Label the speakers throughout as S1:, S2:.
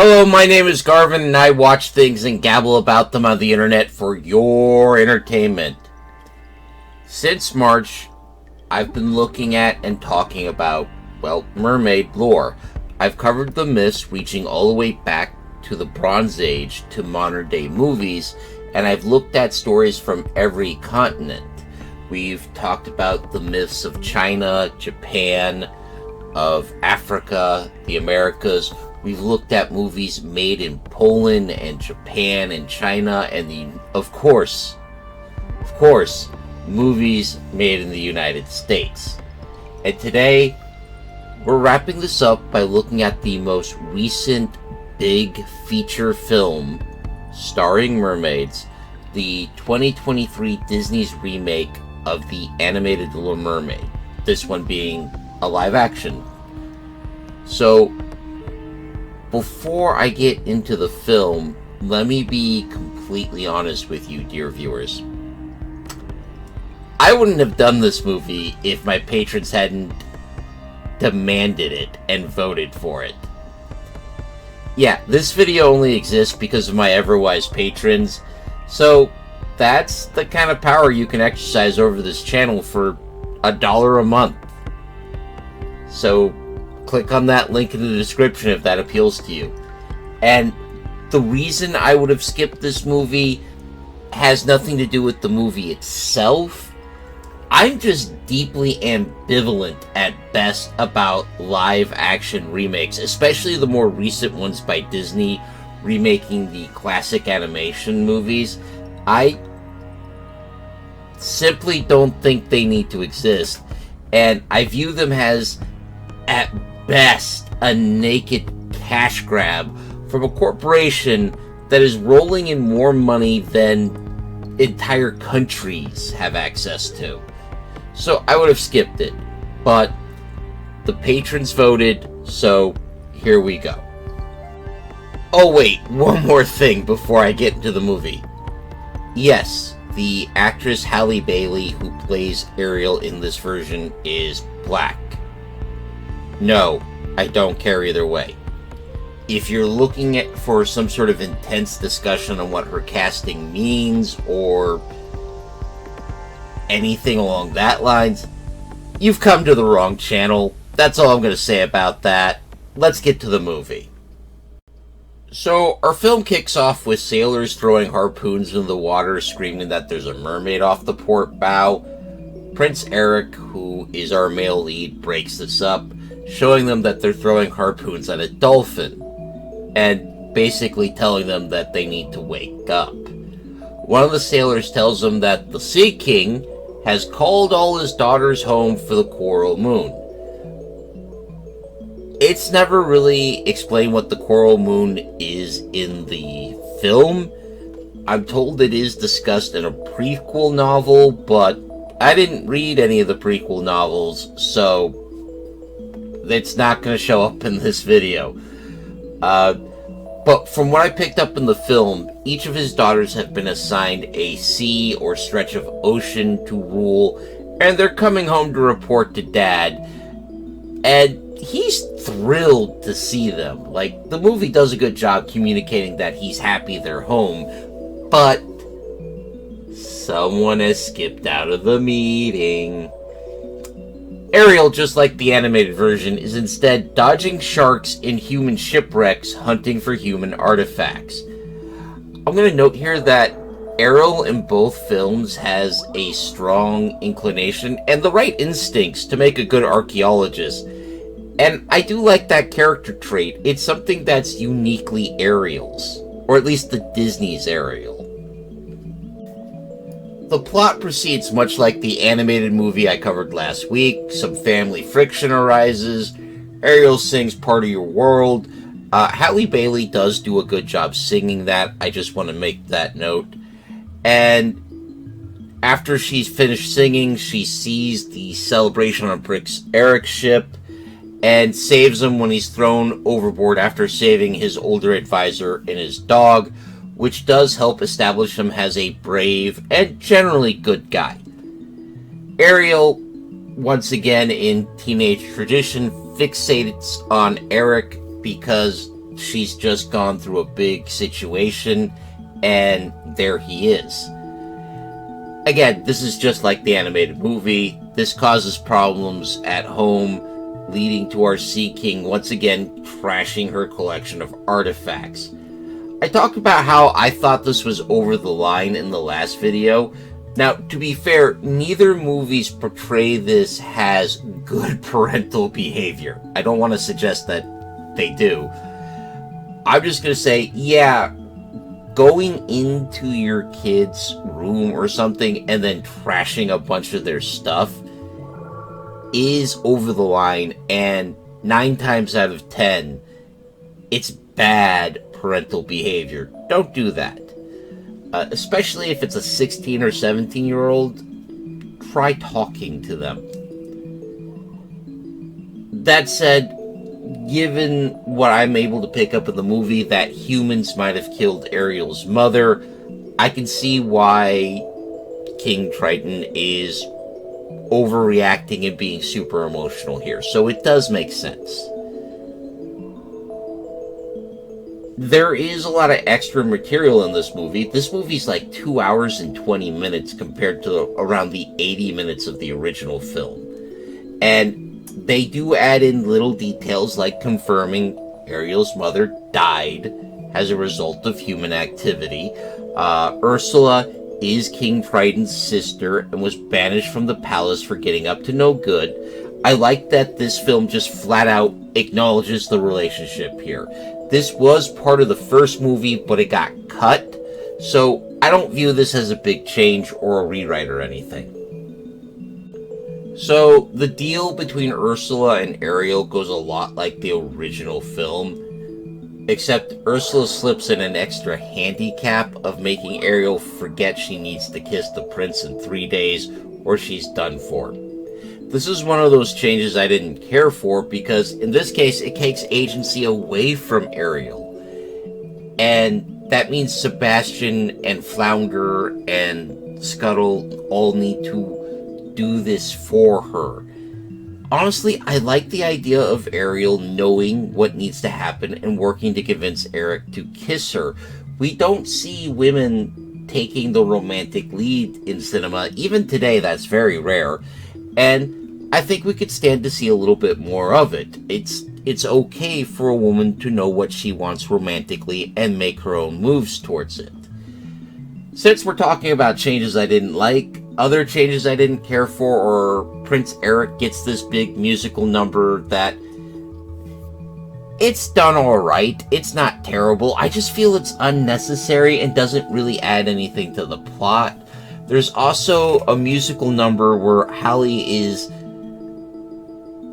S1: Hello, my name is Garvin, and I watch things and gabble about them on the internet for your entertainment. Since March, I've been looking at and talking about, mermaid lore. I've covered the myths reaching all the way back to the Bronze Age to modern-day movies, and I've looked at stories from every continent. We've talked about the myths of China, Japan, of Africa, the Americas. We've looked at movies made in Poland and Japan and China, and of course, movies made in the United States. And today, we're wrapping this up by looking at the most recent big feature film starring mermaids, the 2023 Disney's remake of the animated Little Mermaid, this one being a live action. So, before I get into the film, let me be completely honest with you, dear viewers. I wouldn't have done this movie if my patrons hadn't demanded it and voted for it. Yeah, this video only exists because of my ever-wise patrons, so that's the kind of power you can exercise over this channel for $1 a month. So, click on that link in the description if that appeals to you. And the reason I would have skipped this movie has nothing to do with the movie itself. I'm just deeply ambivalent at best about live action remakes, especially the more recent ones by Disney remaking the classic animation movies. I simply don't think they need to exist, and I view them as, at best, a naked cash grab from a corporation that is rolling in more money than entire countries have access to. So I would have skipped it, but the patrons voted, so here we go. Oh wait, one more thing before I get into the movie. Yes, the actress Halle Bailey, who plays Ariel in this version, is black. No, I don't care either way. If you're looking for some sort of intense discussion on what her casting means, or anything along that lines, you've come to the wrong channel. That's all I'm going to say about that. Let's get to the movie. So, our film kicks off with sailors throwing harpoons into the water, screaming that there's a mermaid off the port bow. Prince Eric, who is our male lead, breaks this up, showing them that they're throwing harpoons at a dolphin, and basically telling them that they need to wake up. One of the sailors tells them that the Sea King has called all his daughters home for the Coral Moon. It's never really explained what the Coral Moon is in the film. I'm told it is discussed in a prequel novel, but I didn't read any of the prequel novels, so it's not going to show up in this video. But from what I picked up in the film, each of his daughters have been assigned a sea or stretch of ocean to rule, and they're coming home to report to Dad, and he's thrilled to see them. Like, the movie does a good job communicating that he's happy they're home, but someone has skipped out of the meeting. Ariel, just like the animated version, is instead dodging sharks in human shipwrecks, hunting for human artifacts. I'm going to note here that Ariel in both films has a strong inclination and the right instincts to make a good archaeologist. And I do like that character trait. It's something that's uniquely Ariel's, or at least the Disney's Ariel. The plot proceeds much like the animated movie I covered last week. Some family friction arises. Ariel sings Part of Your World. Halle Bailey does do a good job singing that. I just want to make that note. And after she's finished singing, she sees the celebration on Prince Eric's ship and saves him when he's thrown overboard after saving his older advisor and his dog, which does help establish him as a brave and generally good guy. Ariel, once again in teenage tradition, fixates on Eric because she's just gone through a big situation, and there he is. Again, this is just like the animated movie. This causes problems at home, leading to our Sea King once again trashing her collection of artifacts. I talked about how I thought this was over the line in the last video. Now, to be fair, neither movies portray this as good parental behavior. I don't want to suggest that they do. I'm just going to say, yeah, going into your kid's room or something and then trashing a bunch of their stuff is over the line, and 9 times out of 10, it's bad parental behavior. Don't do that. Especially if it's a 16 or 17-year-old, try talking to them. That said, given what I'm able to pick up in the movie, that humans might have killed Ariel's mother, I can see why King Triton is overreacting and being super emotional here. So it does make sense. There is a lot of extra material in this movie. This movie's like 2 hours and 20 minutes compared to around the 80 minutes of the original film. And they do add in little details like confirming Ariel's mother died as a result of human activity. Ursula is King Triton's sister and was banished from the palace for getting up to no good. I like that this film just flat out acknowledges the relationship here. This was part of the first movie, but it got cut, so I don't view this as a big change or a rewrite or anything. So, the deal between Ursula and Ariel goes a lot like the original film, except Ursula slips in an extra handicap of making Ariel forget she needs to kiss the prince in 3 days or she's done for. This is one of those changes I didn't care for because in this case it takes agency away from Ariel. And that means Sebastian and Flounder and Scuttle all need to do this for her. Honestly, I like the idea of Ariel knowing what needs to happen and working to convince Eric to kiss her. We don't see women taking the romantic lead in cinema. Even today, that's very rare. And I think we could stand to see a little bit more of it. It's okay for a woman to know what she wants romantically and make her own moves towards it. Since we're talking about changes I didn't like, other changes I didn't care for, or Prince Eric gets this big musical number that it's done alright, it's not terrible, I just feel it's unnecessary and doesn't really add anything to the plot. There's also a musical number where Hallie is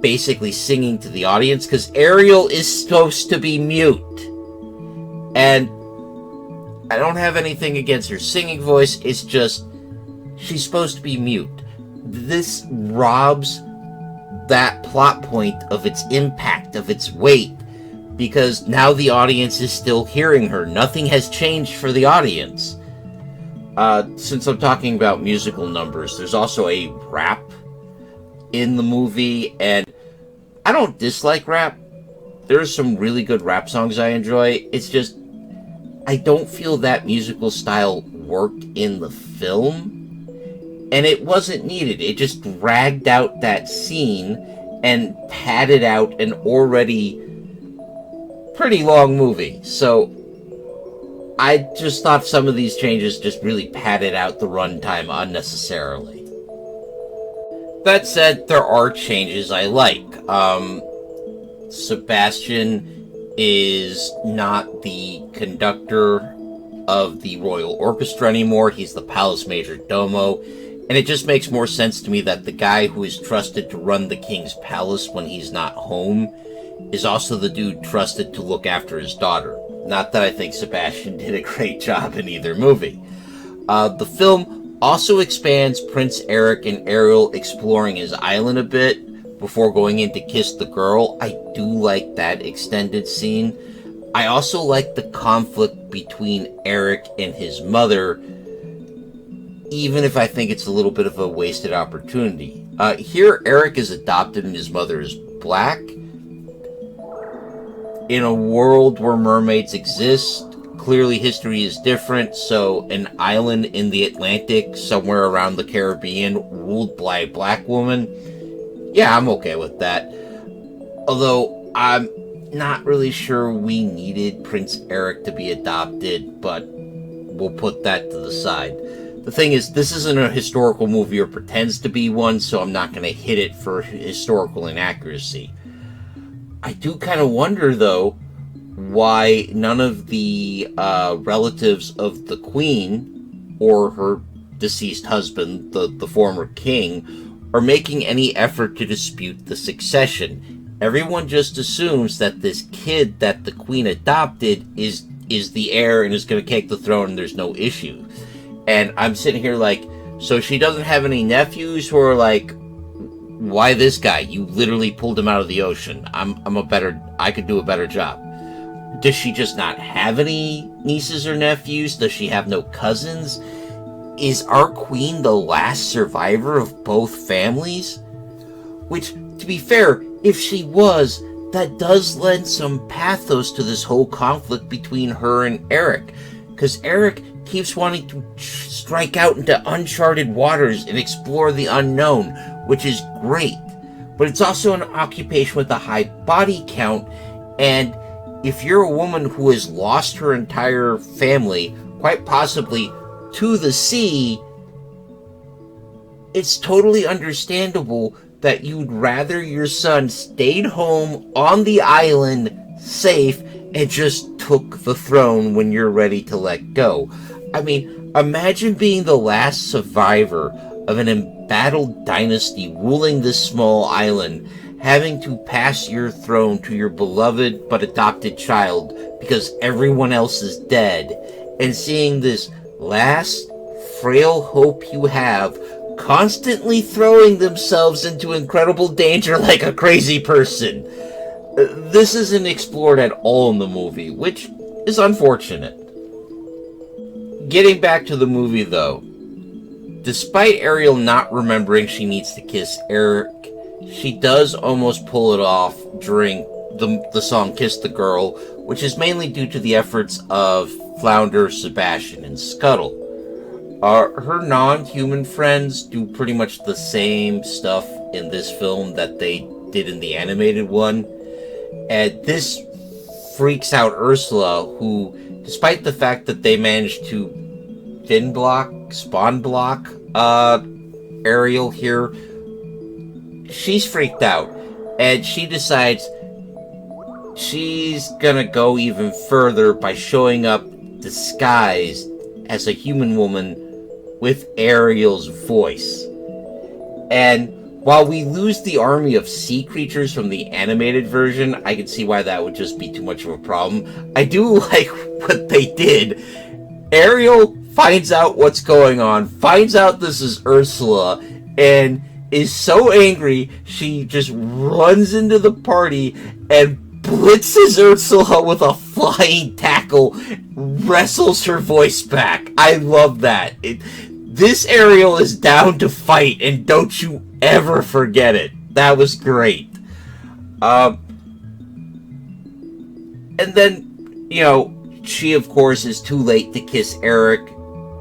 S1: basically singing to the audience because Ariel is supposed to be mute. And I don't have anything against her singing voice, it's just she's supposed to be mute. This robs that plot point of its impact, of its weight, because now the audience is still hearing her. Nothing has changed for the audience. Since I'm talking about musical numbers, there's also a rap in the movie, and I don't dislike rap. There's some really good rap songs I enjoy. It's just, I don't feel that musical style worked in the film, and it wasn't needed. It just dragged out that scene and padded out an already pretty long movie. So I just thought some of these changes just really padded out the runtime unnecessarily. That said, there are changes I like. Sebastian is not the conductor of the Royal Orchestra anymore. He's the Palace Major Domo. And it just makes more sense to me that the guy who is trusted to run the king's palace when he's not home is also the dude trusted to look after his daughter. Not that I think Sebastian did a great job in either movie. The film also expands Prince Eric and Ariel exploring his island a bit before going in to kiss the girl. I do like that extended scene. I also like the conflict between Eric and his mother, even if I think it's a little bit of a wasted opportunity. Here, Eric is adopted and his mother is black. in a world where mermaids exist, clearly history is different, so an island in the Atlantic, somewhere around the Caribbean, ruled by a black woman, yeah, I'm okay with that. Although, I'm not really sure we needed Prince Eric to be adopted, but we'll put that to the side. The thing is, this isn't a historical movie or pretends to be one, so I'm not going to hit it for historical inaccuracy. I do kind of wonder, though, why none of the relatives of the queen or her deceased husband, the former king, are making any effort to dispute the succession. Everyone just assumes that this kid that the queen adopted is the heir and is going to take the throne and there's no issue. And I'm sitting here like, so she doesn't have any nephews who are like, why this guy? You literally pulled him out of the ocean. I could do a better job. Does she just not have any nieces or nephews? Does she have no cousins? Is our queen the last survivor of both families? Which, to be fair, if she was, that does lend some pathos to this whole conflict between her and Eric. Because Eric keeps wanting to strike out into uncharted waters and explore the unknown, which is great. But it's also an occupation with a high body count, and if you're a woman who has lost her entire family, quite possibly to the sea, it's totally understandable that you'd rather your son stayed home on the island, safe, and just took the throne when you're ready to let go. I mean, imagine being the last survivor of an embattled dynasty ruling this small island, having to pass your throne to your beloved but adopted child because everyone else is dead, and seeing this last frail hope you have constantly throwing themselves into incredible danger like a crazy person. This isn't explored at all in the movie, which is unfortunate. Getting back to the movie though, despite Ariel not remembering she needs to kiss Eric, she does almost pull it off during the song Kiss the Girl, which is mainly due to the efforts of Flounder, Sebastian, and Scuttle. Her non-human friends do pretty much the same stuff in this film that they did in the animated one, and this freaks out Ursula, who, despite the fact that they managed to spawn block Ariel here, she's freaked out, and she decides she's gonna go even further by showing up disguised as a human woman with Ariel's voice. And while we lose the army of sea creatures from the animated version, I can see why that would just be too much of a problem. I do like what they did. Ariel finds out what's going on, finds out this is Ursula, and is so angry she just runs into the party and blitzes Ursula with a flying tackle, wrestles her voice back. I love that. This Ariel is down to fight, and don't you ever forget it. That was great. And then, she of course is too late to kiss Eric,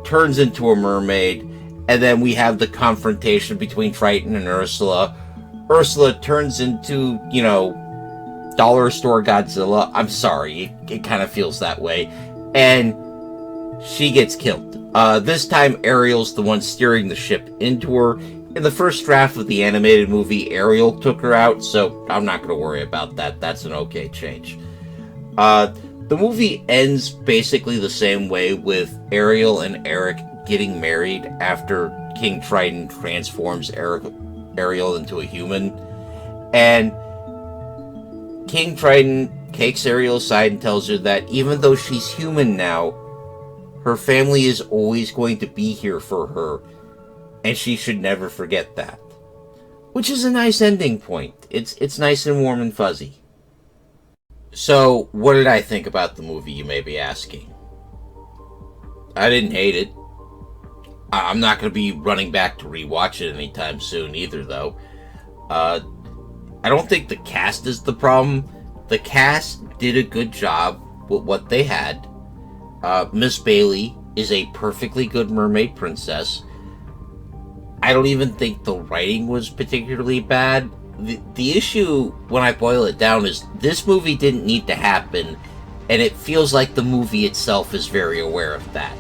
S1: turns into a mermaid, and then we have the confrontation between Triton and Ursula. Ursula turns into, dollar store Godzilla. I'm sorry, it kind of feels that way. And she gets killed. This time, Ariel's the one steering the ship into her. In the first draft of the animated movie, Ariel took her out, so I'm not going to worry about that. That's an okay change. The movie ends basically the same way, with Ariel and Eric getting married after King Triton transforms Ariel into a human. And King Triton takes Ariel aside and tells her that even though she's human now, her family is always going to be here for her, and she should never forget that. Which is a nice ending point. It's nice and warm and fuzzy. So, what did I think about the movie, you may be asking? I didn't hate it. I'm not going to be running back to rewatch it anytime soon either, though. I don't think the cast is the problem, The cast did a good job with what they had. Miss Bailey is a perfectly good mermaid princess. I don't even think the writing was particularly bad. The issue, when I boil it down, is this movie didn't need to happen, and it feels like the movie itself is very aware of that.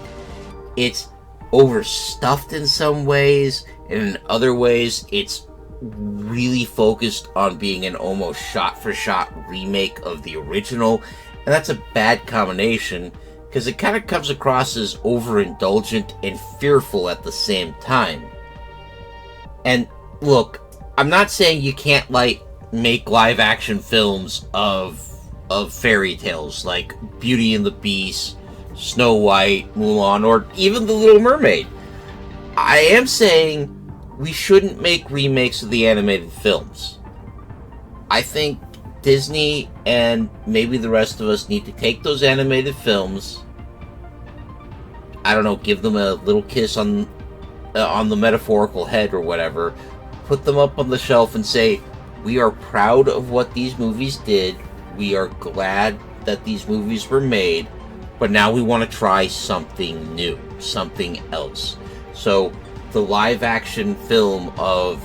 S1: It's overstuffed in some ways, and in other ways, it's really focused on being an almost shot-for-shot remake of the original, and that's a bad combination, because it kind of comes across as overindulgent and fearful at the same time. And look, I'm not saying you can't make live action films of fairy tales like Beauty and the Beast, Snow White, Mulan, or even The Little Mermaid. I am saying we shouldn't make remakes of the animated films. I think Disney and maybe the rest of us need to take those animated films, I don't know, give them a little kiss on the metaphorical head or whatever, put them up on the shelf and say, we are proud of what these movies did, we are glad that these movies were made, but now we want to try something new, something else. So the live action film of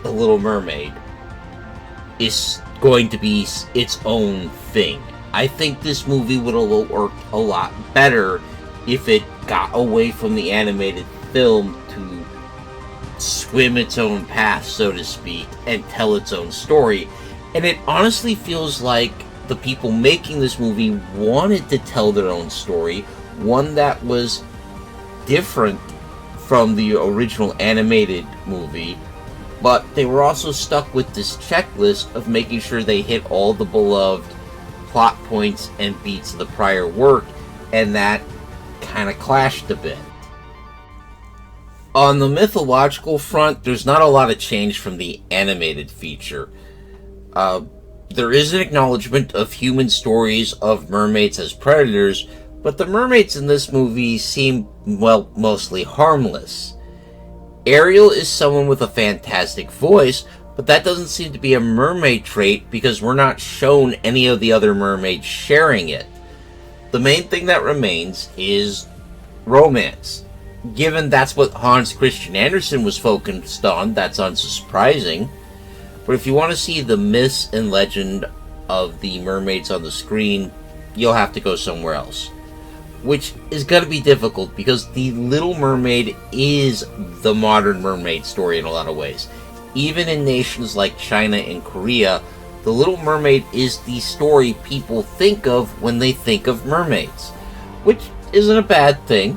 S1: The Little Mermaid is going to be its own thing. I think this movie would have worked a lot better if it got away from the animated film to swim its own path, so to speak, and tell its own story. And it honestly feels like the people making this movie wanted to tell their own story, one that was different from the original animated movie, but they were also stuck with this checklist of making sure they hit all the beloved plot points and beats of the prior work, and that kind of clashed a bit. On the mythological front, there's not a lot of change from the animated feature. There is an acknowledgement of human stories of mermaids as predators, but the mermaids in this movie seem, well, mostly harmless. Ariel is someone with a fantastic voice, but that doesn't seem to be a mermaid trait because we're not shown any of the other mermaids sharing it. The main thing that remains is romance. Given that's what Hans Christian Andersen was focused on, that's unsurprising. But if you want to see the myths and legend of the mermaids on the screen, you'll have to go somewhere else. Which is going to be difficult because The Little Mermaid is the modern mermaid story in a lot of ways. Even in nations like China and Korea, The Little Mermaid is the story people think of when they think of mermaids. Which isn't a bad thing,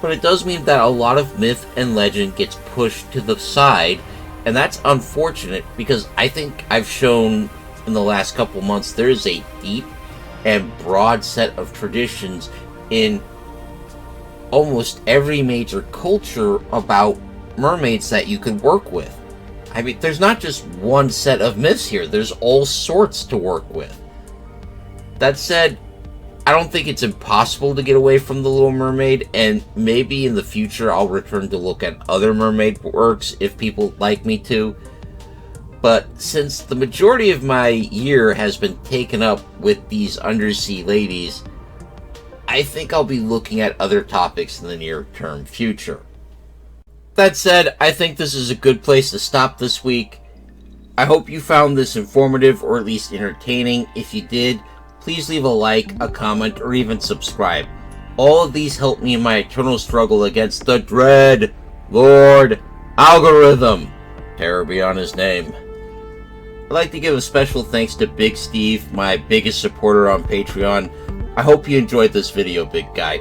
S1: but it does mean that a lot of myth and legend gets pushed to the side, and that's unfortunate because I think I've shown in the last couple months there is a deep and broad set of traditions in almost every major culture about mermaids that you could work with. I mean, there's not just one set of myths here, there's all sorts to work with. That said, I don't think it's impossible to get away from The Little Mermaid, and maybe in the future I'll return to look at other mermaid works if people like me to. But since the majority of my year has been taken up with these undersea ladies, I think I'll be looking at other topics in the near-term future. That said, I think this is a good place to stop this week. I hope you found this informative or at least entertaining. If you did, please leave a like, a comment, or even subscribe. All of these help me in my eternal struggle against the dread Lord Algorithm. Terror be on his name. I'd like to give a special thanks to Big Steve, my biggest supporter on Patreon. I hope you enjoyed this video, big guy.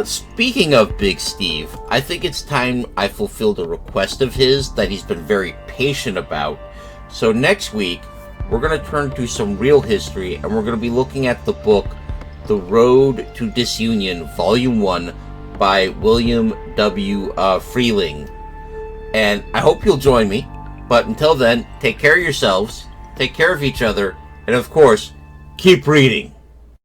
S1: Speaking of Big Steve, I think it's time I fulfilled a request of his that he's been very patient about. So next week, we're going to turn to some real history, and we're going to be looking at the book The Road to Disunion, Volume 1, by William W. Freeling. And I hope you'll join me, but until then, take care of yourselves, take care of each other, and of course, keep reading.